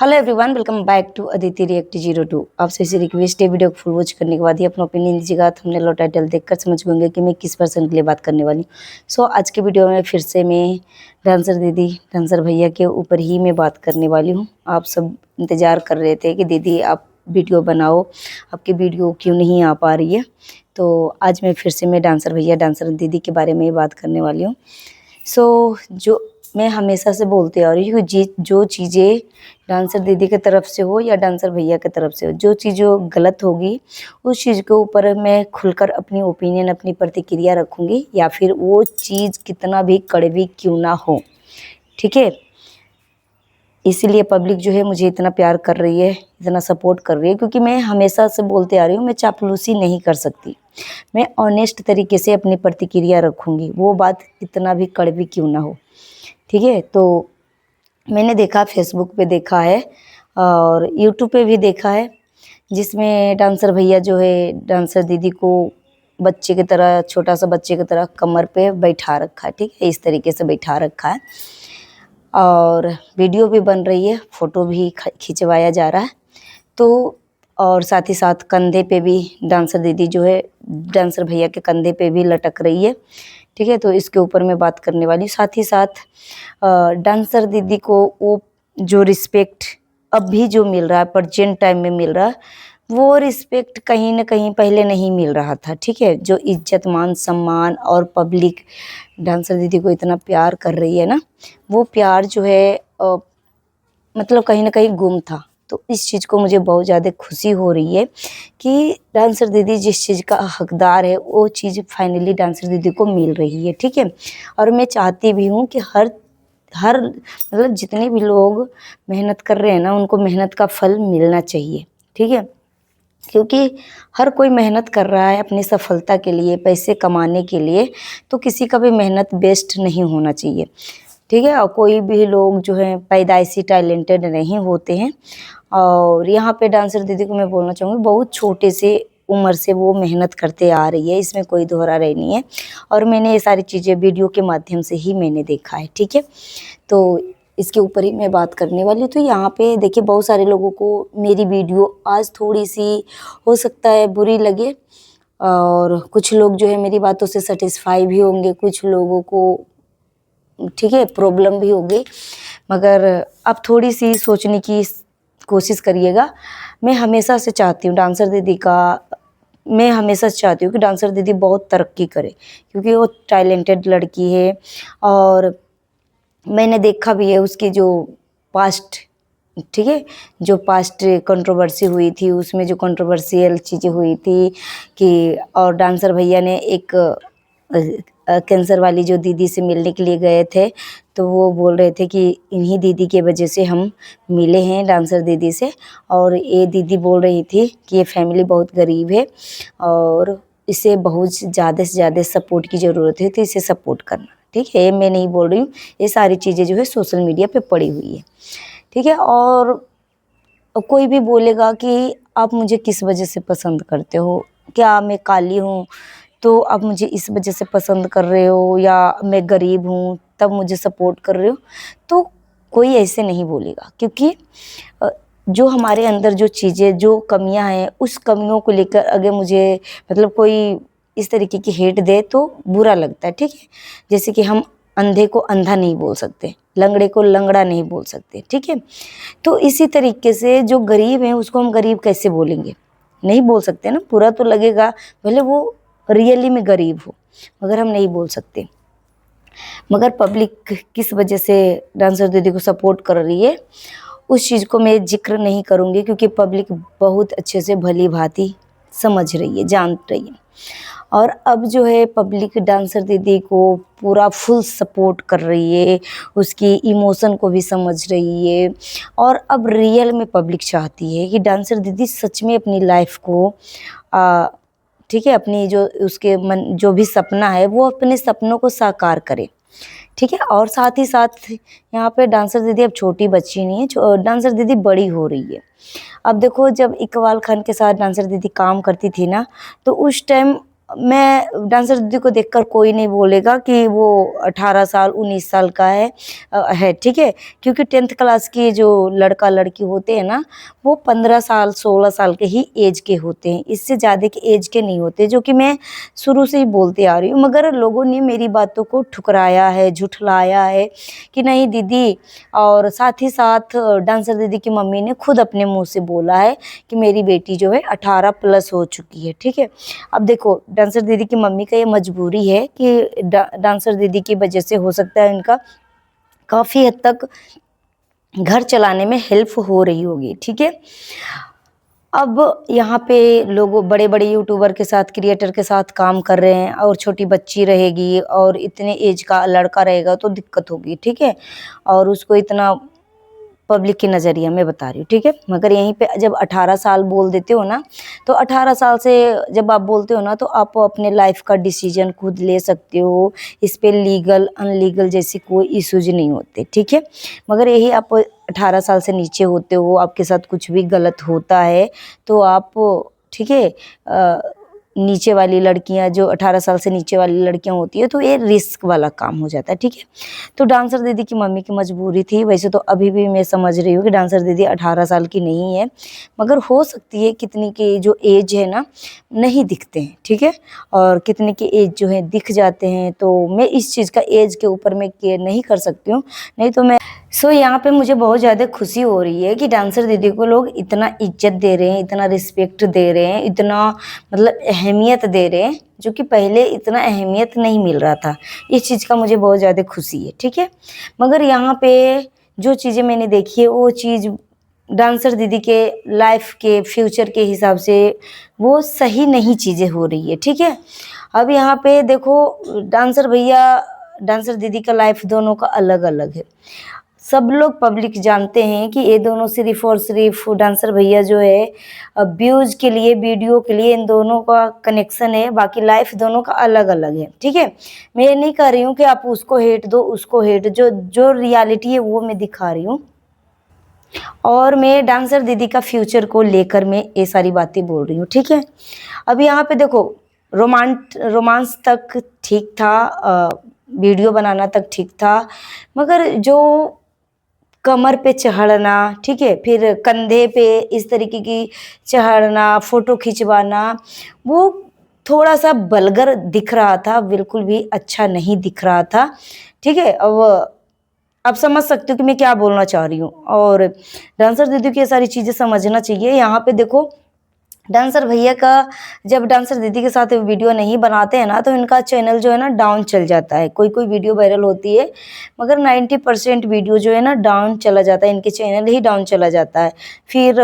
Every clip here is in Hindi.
Hello everyone, welcome back to Aditi React 02। आपसे इसी रिक्वेस्ट है, वीडियो को फुल वॉच करने के बाद ही अपना ओपिनियन दीजिएगा। थंबनेल और टाइटल देखकर समझ होंगे कि मैं किस पर्सन के लिए बात करने वाली हूँ। सो आज के वीडियो में फिर से मैं डांसर दीदी, डांसर भैया के ऊपर ही मैं बात करने वाली हूँ। आप सब इंतज़ार कर रहे थे कि दीदी आप वीडियो बनाओ, आपकी वीडियो क्यों नहीं आ पा रही है। तो आज मैं फिर से मैं डांसर भैया, डांसर दीदी के बारे में ही बात करने वाली हूँ। जो मैं हमेशा से बोलते आ रही हूँ, जो चीज़ें डांसर दीदी की तरफ से हो या डांसर भैया की तरफ से हो, जो चीज़ गलत होगी उस चीज़ के ऊपर मैं खुलकर अपनी ओपिनियन, अपनी प्रतिक्रिया रखूँगी, या फिर वो चीज़ कितना भी कड़वी क्यों ना हो। ठीक है, इसीलिए पब्लिक जो है मुझे इतना प्यार कर रही है, इतना सपोर्ट कर रही है, क्योंकि मैं हमेशा से बोलते आ रही हूँ, मैं चापलूसी नहीं कर सकती। मैं ऑनेस्ट तरीके से अपनी प्रतिक्रिया रखूँगी, वो बात कितना भी कड़वी क्यों ना हो। ठीक है, तो मैंने देखा, फेसबुक पे देखा है और यूट्यूब पे भी देखा है, जिसमें डांसर भैया जो है डांसर दीदी को बच्चे की तरह, छोटा सा बच्चे की तरह कमर पे बैठा रखा है। ठीक है, इस तरीके से बैठा रखा है और वीडियो भी बन रही है, फ़ोटो भी खिंचवाया जा रहा है। तो और साथ ही साथ कंधे पे भी डांसर दीदी जो है डांसर भैया के कंधे पे भी लटक रही है। ठीक है, तो इसके ऊपर मैं बात करने वाली हूँ। साथ ही साथ डांसर दीदी को वो जो रिस्पेक्ट अब भी जो मिल रहा है, प्रेजेंट टाइम में मिल रहा है, वो रिस्पेक्ट कहीं न कहीं पहले नहीं मिल रहा था। ठीक है, जो इज्जत, मान सम्मान और पब्लिक डांसर दीदी को इतना प्यार कर रही है ना, वो प्यार जो है मतलब कहीं न कहीं गुम था। तो इस चीज़ को मुझे बहुत ज़्यादा खुशी हो रही है कि डांसर दीदी जिस चीज़ का हकदार है, वो चीज़ फाइनली डांसर दीदी को मिल रही है। ठीक है, और मैं चाहती भी हूँ कि हर हर मतलब जितने भी लोग मेहनत कर रहे हैं ना, उनको मेहनत का फल मिलना चाहिए। ठीक है, क्योंकि हर कोई मेहनत कर रहा है अपनी सफलता के लिए, पैसे कमाने के लिए, तो किसी का भी मेहनत वेस्ट नहीं होना चाहिए। ठीक है, और कोई भी लोग जो हैं पैदाइशी टैलेंटेड नहीं होते हैं। और यहाँ पे डांसर दीदी को मैं बोलना चाहूँगी, बहुत छोटे से उम्र से वो मेहनत करते आ रही है, इसमें कोई दोहरा राय नहीं है। और मैंने ये सारी चीज़ें वीडियो के माध्यम से ही मैंने देखा है। ठीक है, तो इसके ऊपर ही मैं बात करने वाली हूँ। तो यहाँ पे देखिए, बहुत सारे लोगों को मेरी वीडियो आज थोड़ी सी हो सकता है बुरी लगे, और कुछ लोग जो है मेरी बातों से सेटिस्फाई भी होंगे, कुछ लोगों को ठीक है प्रॉब्लम भी होगी, मगर आप थोड़ी सी सोचने की कोशिश करिएगा। मैं हमेशा से चाहती हूँ डांसर दीदी का, मैं हमेशा से चाहती हूँ कि डांसर दीदी बहुत तरक्की करे, क्योंकि वो टैलेंटेड लड़की है। और मैंने देखा भी है उसकी जो पास्ट, ठीक है, जो पास्ट कंट्रोवर्सी हुई थी, उसमें जो कंट्रोवर्शियल चीज़ें हुई थी कि, और डांसर भैया ने एक कैंसर वाली जो दीदी से मिलने के लिए गए थे, तो वो बोल रहे थे कि इन्हीं दीदी के वजह से हम मिले हैं, डांसर दीदी से। और ये दीदी बोल रही थी कि ये फैमिली बहुत गरीब है और इसे बहुत ज़्यादा से ज़्यादा सपोर्ट की ज़रूरत है, तो इसे सपोर्ट करना। ठीक है, ये मैं नहीं बोल रही हूँ, ये सारी चीज़ें जो है सोशल मीडिया पे पड़ी हुई है। ठीक है, और कोई भी बोलेगा कि आप मुझे किस वजह से पसंद करते हो, क्या मैं काली हूँ तो आप मुझे इस वजह से पसंद कर रहे हो, या मैं गरीब हूँ तब मुझे सपोर्ट कर रहे हो, तो कोई ऐसे नहीं बोलेगा। क्योंकि जो हमारे अंदर जो चीज़ें, जो कमियां हैं, उस कमियों को लेकर अगर मुझे मतलब कोई इस तरीके की हेट दे तो बुरा लगता है। ठीक है, जैसे कि हम अंधे को अंधा नहीं बोल सकते, लंगड़े को लंगड़ा नहीं बोल सकते। ठीक है, तो इसी तरीके से जो गरीब है उसको हम गरीब कैसे बोलेंगे, नहीं बोल सकते ना, बुरा तो लगेगा, भले वो रियली में गरीब हो, मगर हम नहीं बोल सकते। मगर पब्लिक किस वजह से डांसर दीदी को सपोर्ट कर रही है, उस चीज़ को मैं जिक्र नहीं करूँगी, क्योंकि पब्लिक बहुत अच्छे से भली भांति समझ रही है, जान रही है। और अब जो है पब्लिक डांसर दीदी को पूरा फुल सपोर्ट कर रही है, उसकी इमोशन को भी समझ रही है। और अब रियल में पब्लिक चाहती है कि डांसर दीदी सच में अपनी लाइफ को ठीक है, अपनी जो उसके मन जो भी सपना है, वो अपने सपनों को साकार करे। ठीक है, और साथ ही साथ यहाँ पे डांसर दीदी अब छोटी बच्ची नहीं है, डांसर दीदी बड़ी हो रही है। अब देखो, जब इकबाल खान के साथ डांसर दीदी काम करती थी ना, तो उस टाइम मैं डांसर दीदी को देखकर कोई नहीं बोलेगा कि वो 18 साल 19 साल का है, ठीक है, क्योंकि 10th क्लास के जो लड़का लड़की होते हैं ना, वो 15 साल 16 साल के ही एज के होते हैं, इससे ज़्यादा के एज के नहीं होते, जो कि मैं शुरू से ही बोलती आ रही हूँ। मगर लोगों ने मेरी बातों को ठुकराया है, झुठलाया है कि नहीं दीदी, और साथ ही साथ डांसर दीदी की मम्मी ने खुद अपने मुंह से बोला है कि मेरी बेटी जो है 18 प्लस हो चुकी है, ठीक है। अब देखो, डांसर दीदी की मम्मी का ये मजबूरी है कि डांसर दीदी की वजह से हो सकता है इनका काफ़ी हद तक घर चलाने में हेल्प हो रही होगी, ठीक है। अब यहाँ पे लोग बड़े बड़े यूट्यूबर के साथ, क्रिएटर के साथ काम कर रहे हैं, और छोटी बच्ची रहेगी और इतने एज का लड़का रहेगा तो दिक्कत होगी, ठीक है। और उसको इतना पब्लिक के नज़रिए में बता रही हूँ, ठीक है। मगर यहीं पे जब 18 साल बोल देते हो ना, तो 18 साल से जब आप बोलते हो ना, तो आप अपने लाइफ का डिसीजन खुद ले सकते हो। इस पे लीगल अनलीगल जैसी कोई इश्यूज नहीं होते, ठीक है। मगर यही आप 18 साल से नीचे होते हो, आपके साथ कुछ भी गलत होता है तो आप, ठीक है, नीचे वाली लड़कियां, जो 18 साल से नीचे वाली लड़कियां होती है, तो ये रिस्क वाला काम हो जाता है, ठीक है। तो डांसर दीदी की मम्मी की मजबूरी थी। वैसे तो अभी भी मैं समझ रही हूँ कि डांसर दीदी 18 साल की नहीं है, मगर हो सकती है कितनी की जो एज है ना, नहीं दिखते हैं, ठीक है, और कितने की एज जो है दिख जाते हैं। तो मैं इस चीज़ का एज के ऊपर मैं केयर नहीं कर सकती हूँ, नहीं तो मैं यहाँ पे मुझे बहुत ज़्यादा खुशी हो रही है कि डांसर दीदी को लोग इतना इज्जत दे रहे हैं, इतना रिस्पेक्ट दे रहे हैं, इतना मतलब अहमियत दे रहे हैं, जो कि पहले इतना अहमियत नहीं मिल रहा था। इस चीज़ का मुझे बहुत ज़्यादा खुशी है, ठीक है। मगर यहाँ पे जो चीज़ें मैंने देखी है, वो चीज़ डांसर दीदी के लाइफ के फ्यूचर के हिसाब से वो सही नहीं चीज़ें हो रही है, ठीक है। अब यहाँ पे देखो, डांसर भैया डांसर दीदी का लाइफ दोनों का अलग अलग है। सब लोग पब्लिक जानते हैं कि ये दोनों सिर्फ और सिर्फ डांसर भैया जो है व्यूज के लिए, वीडियो के लिए इन दोनों का कनेक्शन है, बाकी लाइफ दोनों का अलग अलग है, ठीक है। मैं ये नहीं कह रही हूँ कि आप उसको हेट दो, उसको हेट, जो जो रियलिटी है वो मैं दिखा रही हूँ, और मैं डांसर दीदी का फ्यूचर को लेकर मैं ये सारी बातें बोल रही हूँ, ठीक है। अब यहाँ पे देखो, रोमांस तक ठीक था, वीडियो बनाना तक ठीक था, मगर जो कमर पे चढ़ना, ठीक है, फिर कंधे पे इस तरीके की चढ़ना, फोटो खिंचवाना, वो थोड़ा सा वल्गर दिख रहा था, बिल्कुल भी अच्छा नहीं दिख रहा था, ठीक है। अब आप समझ सकते हो कि मैं क्या बोलना चाह रही हूँ, और डांसर दीदी की ये सारी चीज़ें समझना चाहिए। यहाँ पे देखो, डांसर भैया का जब डांसर दीदी के साथ वीडियो नहीं बनाते हैं ना, तो इनका चैनल जो है ना डाउन चल जाता है। कोई कोई वीडियो वायरल होती है, मगर 90% वीडियो जो है ना डाउन चला जाता है, इनके चैनल ही डाउन चला जाता है। फिर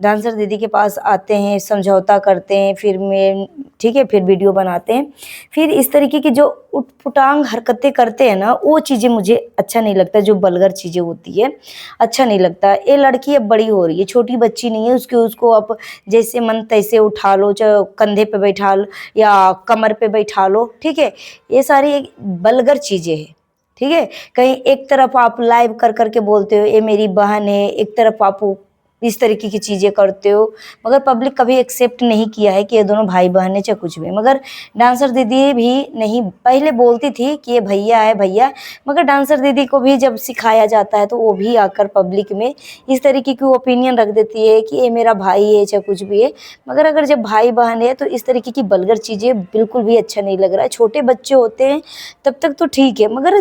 डांसर दीदी के पास आते हैं, समझौता करते हैं, फिर मैं, ठीक है, फिर वीडियो बनाते हैं। फिर इस तरीके की जो उटपटांग हरकतें करते हैं ना, वो चीज़ें मुझे अच्छा नहीं लगता, जो वल्गर चीज़ें होती है अच्छा नहीं लगता। ये लड़की अब बड़ी हो रही है, छोटी बच्ची नहीं है, उसको आप जैसे मन तैसे उठा लो, चाहे कंधे पे बैठा लो या कमर पे बैठा लो, ठीक है। ये सारी एक वल्गर चीज़ें हैं, ठीक है। कहीं एक तरफ आप लाइव कर करके बोलते हो ये मेरी बहन है, एक तरफ आप इस तरीके की चीज़ें करते हो, मगर पब्लिक कभी एक्सेप्ट नहीं किया है कि ये दोनों भाई बहन है चाहे कुछ भी। मगर डांसर दीदी भी नहीं, पहले बोलती थी कि ये भैया है भैया, मगर डांसर दीदी को भी जब सिखाया जाता है तो वो भी आकर पब्लिक में इस तरीके की ओपिनियन रख देती है कि ये मेरा भाई है चाहे कुछ भी है। मगर अगर जब भाई बहन है तो इस तरीके की वल्गर चीज़ें बिल्कुल भी अच्छा नहीं लग रहा है। छोटे बच्चे होते हैं तब तक तो ठीक है, मगर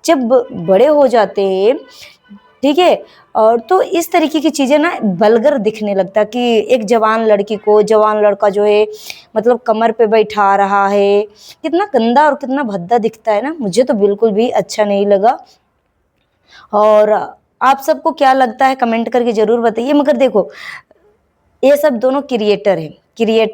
जब बड़े हो जाते हैं, ठीक है, और तो इस तरीके की चीज़ें ना वल्गर दिखने लगता कि एक जवान लड़की को जवान लड़का जो है मतलब कमर पे बैठा रहा है, कितना गंदा और कितना भद्दा दिखता है ना। मुझे तो बिल्कुल भी अच्छा नहीं लगा, और आप सबको क्या लगता है कमेंट करके ज़रूर बताइए। मगर देखो, ये सब दोनों क्रिएटर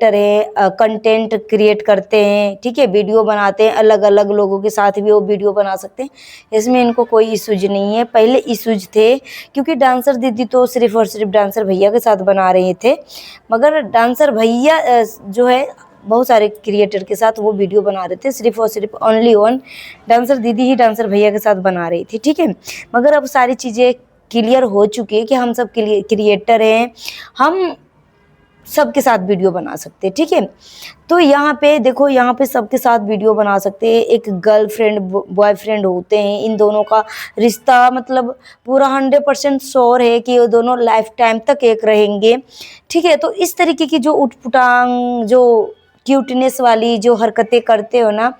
है, कंटेंट क्रिएट करते हैं, ठीक है, वीडियो बनाते हैं, अलग अलग लोगों के साथ भी वो वीडियो बना सकते हैं, इसमें इनको कोई इशूज नहीं है। पहले इशूज थे क्योंकि डांसर दीदी तो सिर्फ और सिर्फ डांसर भैया के साथ बना रहे थे, मगर डांसर भैया जो है बहुत सारे क्रिएटर के साथ वो वीडियो बना रहे थे, सिर्फ और सिर्फ ओनली वन डांसर दीदी ही डांसर भैया के साथ बना रही थी, ठीक है। मगर अब सारी चीज़ें क्लियर हो चुकी है कि हम सब क्रिएटर हैं, हम सबके साथ वीडियो बना सकते हैं, ठीक है। तो यहाँ पे देखो, यहाँ पे सबके साथ वीडियो बना सकते हैं। एक गर्लफ्रेंड बॉयफ्रेंड होते हैं, इन दोनों का रिश्ता मतलब पूरा 100% श्योर है कि ये दोनों लाइफ टाइम तक एक रहेंगे, ठीक है। तो इस तरीके की जो उटपटांग, जो क्यूटनेस वाली जो हरकतें करते हो ना,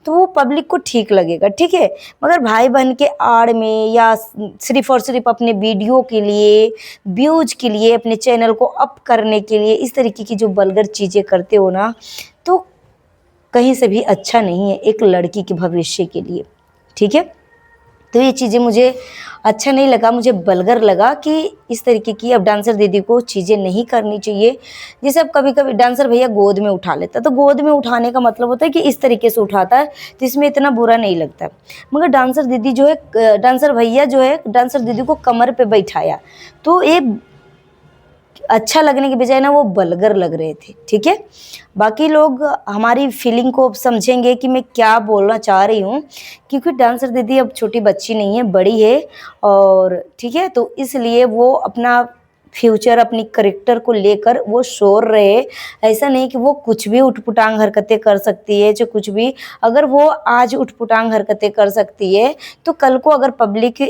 तो वो पब्लिक को ठीक लगेगा, ठीक है। मगर भाई बहन के आड़ में या सिर्फ और सिर्फ अपने वीडियो के लिए, व्यूज के लिए, अपने चैनल को अप करने के लिए इस तरीके की जो वल्गर चीज़ें करते हो ना, तो कहीं से भी अच्छा नहीं है एक लड़की के भविष्य के लिए, ठीक है। तो ये चीज़ें मुझे अच्छा नहीं लगा, मुझे वल्गर लगा कि इस तरीके की अब डांसर दीदी को चीज़ें नहीं करनी चाहिए। जैसे अब कभी कभी डांसर भैया गोद में उठा लेता, तो गोद में उठाने का मतलब होता है कि इस तरीके से उठाता है, तो इसमें इतना बुरा नहीं लगता। मगर डांसर दीदी जो है, डांसर भैया जो है, डांसर दीदी को कमर पे बैठाया, तो ये अच्छा लगने के बजाय ना वो वल्गर लग रहे थे, ठीक है। बाकी लोग हमारी फीलिंग को समझेंगे कि मैं क्या बोलना चाह रही हूँ, क्योंकि डांसर दीदी अब छोटी बच्ची नहीं है, बड़ी है, और ठीक है, तो इसलिए वो अपना फ्यूचर, अपनी करेक्टर को लेकर वो श्योर रहे। ऐसा नहीं कि वो कुछ भी उठपुटांग हरकतें कर सकती है, जो कुछ भी, अगर वो आज उठपुटांग हरकतें कर सकती है, तो कल को अगर पब्लिक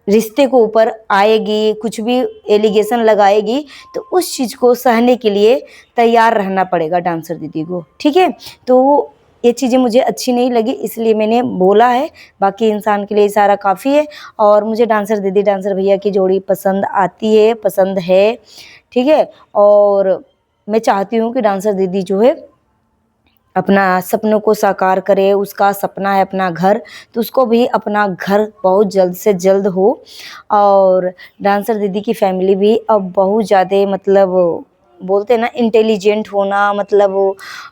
रिश्ते को ऊपर आएगी, कुछ भी एलिगेशन लगाएगी, तो उस चीज़ को सहने के लिए तैयार रहना पड़ेगा डांसर दीदी को, ठीक है। तो ये चीज़ें मुझे अच्छी नहीं लगी, इसलिए मैंने बोला है। बाकी इंसान के लिए इशारा काफ़ी है। और मुझे डांसर दीदी डांसर भैया की जोड़ी पसंद आती है, पसंद है, ठीक है। और मैं चाहती हूँ कि डांसर दीदी जो है अपना सपनों को साकार करे। उसका सपना है अपना घर, तो उसको भी अपना घर बहुत जल्द से जल्द हो। और डांसर दीदी की फैमिली भी अब बहुत ज़्यादा मतलब बोलते हैं ना इंटेलिजेंट होना, मतलब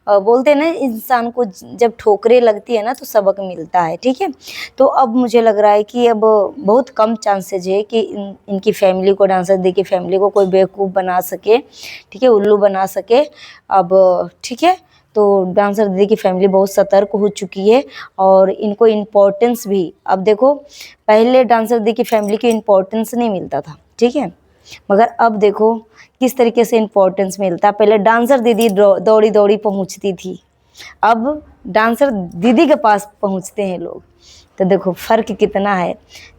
बोलते हैं ना इंसान को जब ठोकरें लगती है ना तो सबक मिलता है, ठीक है। तो अब मुझे लग रहा है कि अब बहुत कम चांसेज है कि इनकी फैमिली को, डांसर दीदी की फैमिली को कोई बेवकूफ़ बना सके, ठीक है, उल्लू बना सके अब, ठीक है। तो डांसर दीदी की फैमिली बहुत सतर्क हो चुकी है और इनको इम्पोर्टेंस भी, अब देखो पहले डांसर दीदी की फैमिली की इम्पोर्टेंस नहीं मिलता था, ठीक है, मगर अब देखो किस तरीके से इम्पोर्टेंस मिलता है। पहले डांसर दीदी दौड़ी दौड़ी पहुंचती थी, अब डांसर दीदी के पास पहुंचते हैं लोग, तो देखो फ़र्क कितना है।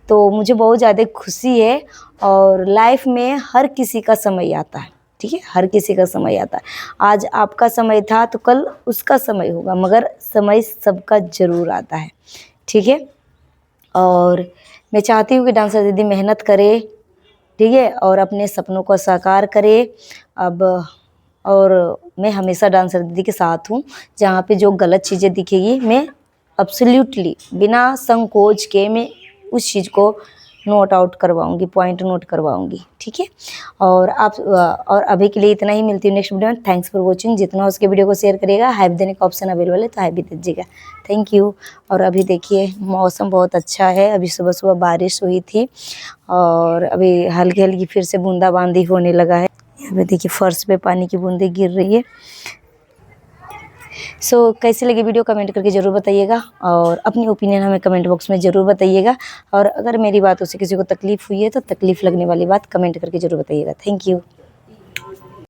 तो मुझे बहुत ज़्यादा खुशी है। और लाइफ में हर किसी का समय आता है, ठीक है, हर किसी का समय आता है। आज आपका समय था तो कल उसका समय होगा, मगर समय सबका ज़रूर आता है, ठीक है। और मैं चाहती हूँ कि डांसर दीदी मेहनत करे, ठीक है, और अपने सपनों को साकार करे। अब और मैं हमेशा डांसर दीदी के साथ हूँ। जहाँ पे जो गलत चीज़ें दिखेगी, मैं एब्सोल्युटली बिना संकोच के मैं उस चीज़ को नोट आउट करवाऊंगी, पॉइंट नोट करवाऊंगी, ठीक है। और आप और अभी के लिए इतना ही, मिलती हूँ नेक्स्ट वीडियो में। Thanks for watching. जितना हो उसके वीडियो को शेयर करिएगा। हाइप देने का ऑप्शन अवेलेबल है तो हाइप भी दीजिएगा, थैंक यू। और अभी देखिए मौसम बहुत अच्छा है, अभी सुबह सुबह बारिश हुई थी और अभी हल्की हल्की फिर से बूंदाबांदी होने लगा है। यहाँ पे देखिए फर्श पे पानी की बूंदें गिर रही है। सो कैसी लगी वीडियो कमेंट करके ज़रूर बताइएगा और अपनी ओपिनियन हमें कमेंट बॉक्स में ज़रूर बताइएगा। और अगर मेरी बातों से किसी को तकलीफ़ हुई है तो तकलीफ़ लगने वाली बात कमेंट करके ज़रूर बताइएगा। Thank you.